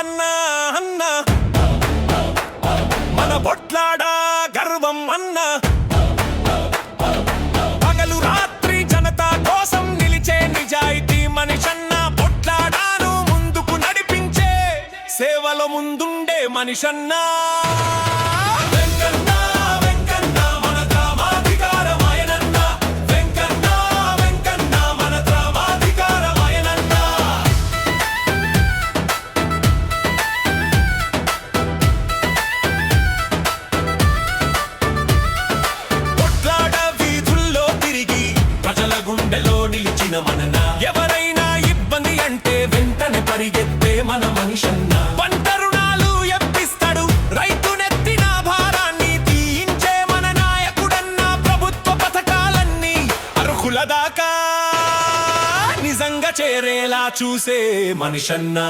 వెంకన్న అన్న మన బొట్లాడ గర్వం అన్న పగలు రాత్రి జనతా కోసం నిలిచే నిజాయితీ మనిషన్న బొట్లాడాను ముందుకు నడిపించే సేవలో ముందుండే మనిషన్నా ఎవరైనా ఇబ్బంది అంటే వెంటనే పరిగెత్తే మన మనిషన్న పంట రుణాలు ఎప్పిస్తాడు రైతునెత్తిన భారాన్ని తీయించే మన నాయకుడన్న ప్రభుత్వ పథకాలన్నీ అర్హుల దాకా నిజంగా చేరేలా చూసే మనిషన్నా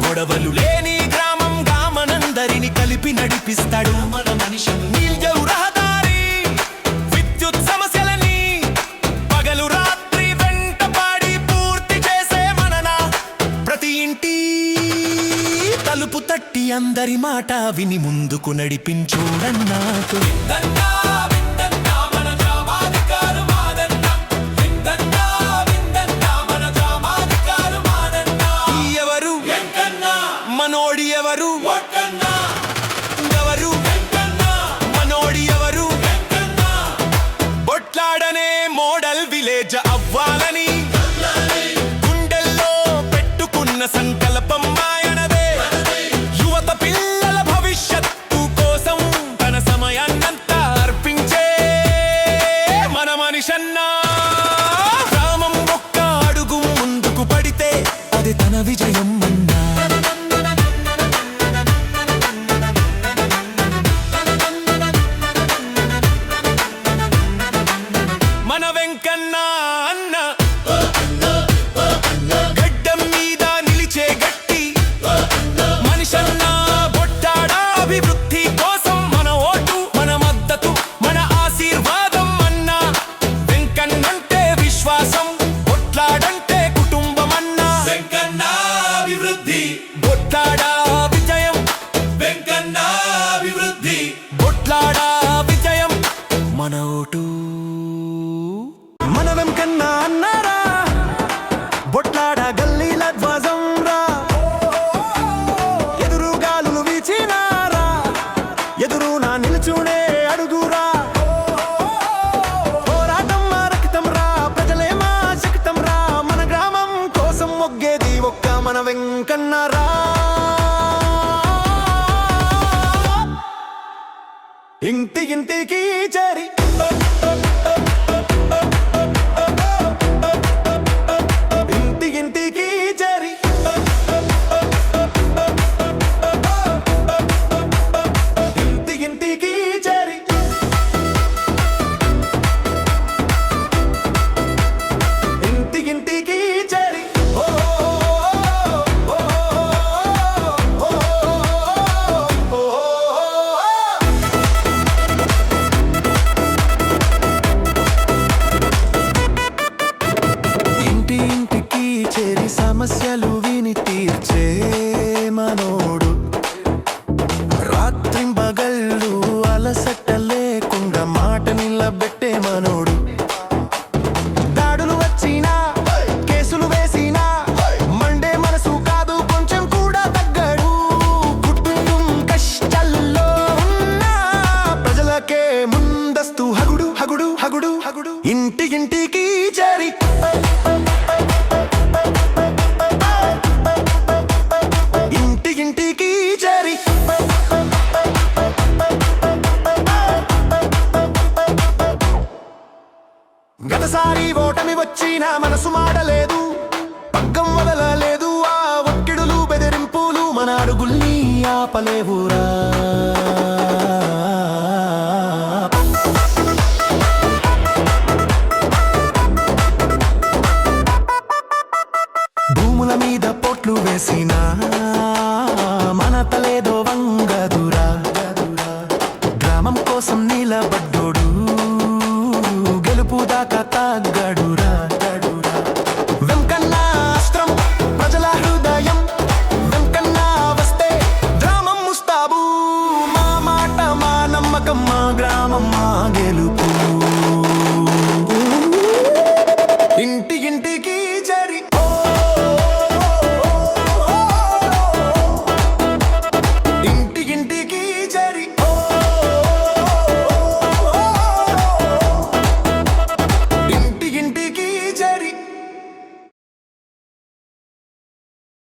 గొడవలు లేని గ్రామంగా మనందరిని కలిపి నడిపిస్తాడు మన మనిషి నీళ్లు రహదారి విద్యుత్ సమస్యలని పగలు రాత్రి వెంటపాడి పూర్తి చేసే మనన ప్రతి ఇంటి తలుపు తట్టి అందరి మాట విని ముందుకు నడిపించోడన్నాకు మనోడి ఎవరు ఎవరు మనోడి ఎవరు బొట్లాడనే మోడల్ విలేజ్ అవ్వాలని గుండెల్లో పెట్టుకున్న సంకల్పం ఆయనదే యువత పిల్లల భవిష్యత్తు కోసం తన సమయాన్నంతా అర్పించే మన మనిషన్నా గ్రామం ఒక్క అడుగు ముందుకు పడితే అది తన విజయం అన్నా మన వెంకన్న అన్న గడ్డం మీద నిలిచే గట్టి మనిషన్న బొట్టాడ అభివృద్ధి కోసం మన ఓటు మన మద్దతు మన ఆశీర్వాదం అన్న వెంకన్నంటే విశ్వాసం బొట్లాడంటే కుటుంబం అన్న వెంకన్న అభివృద్ధి బొట్లాడ విజయం వెంకన్న అభివృద్ధి బొట్లాడ విజయం మన ఓటు మన వెంకన్న అన్నారా బొట్లాడ గల్లీల ధ్వజం రా ఎదురు గాలులు వీచినారా ఎదురు నా నిలుచునే అడుగురా పోరాటం మా రక్తం రా ప్రజలే మా శక్తం రా మన గ్రామం కోసం మొగ్గేది ఒక్క మన వెంకన్నరా ఇంటి ఇంటికి చేరి ఇంటికి చేరి ఇంటికి చేరి ఇంటికి చేరి సమస్యలు విని తీర్చే మనోడు రాత్రింబగళ్ళు అలసట లేకుండా మాట నిలబెట్టే మనోడు దాడులు వచ్చినా కేసులు వేసినా మండే మనసు కాదు కొంచెం కూడా తగ్గడు కుటుంబం కష్టాల్లో ఉన్నా ప్రజలకే ముందస్తు హగుడు హగుడు హగుడు హగుడు ఇంటికి చేరి ఇంటికి చేరి గతసారి ఓటమి వచ్చినా మనసు మాడలేదు పగ్గం వదలలేదు ఆ ఒక్కిడులు బెదిరింపులు మన అడుగుల్ని ఆపలేవురా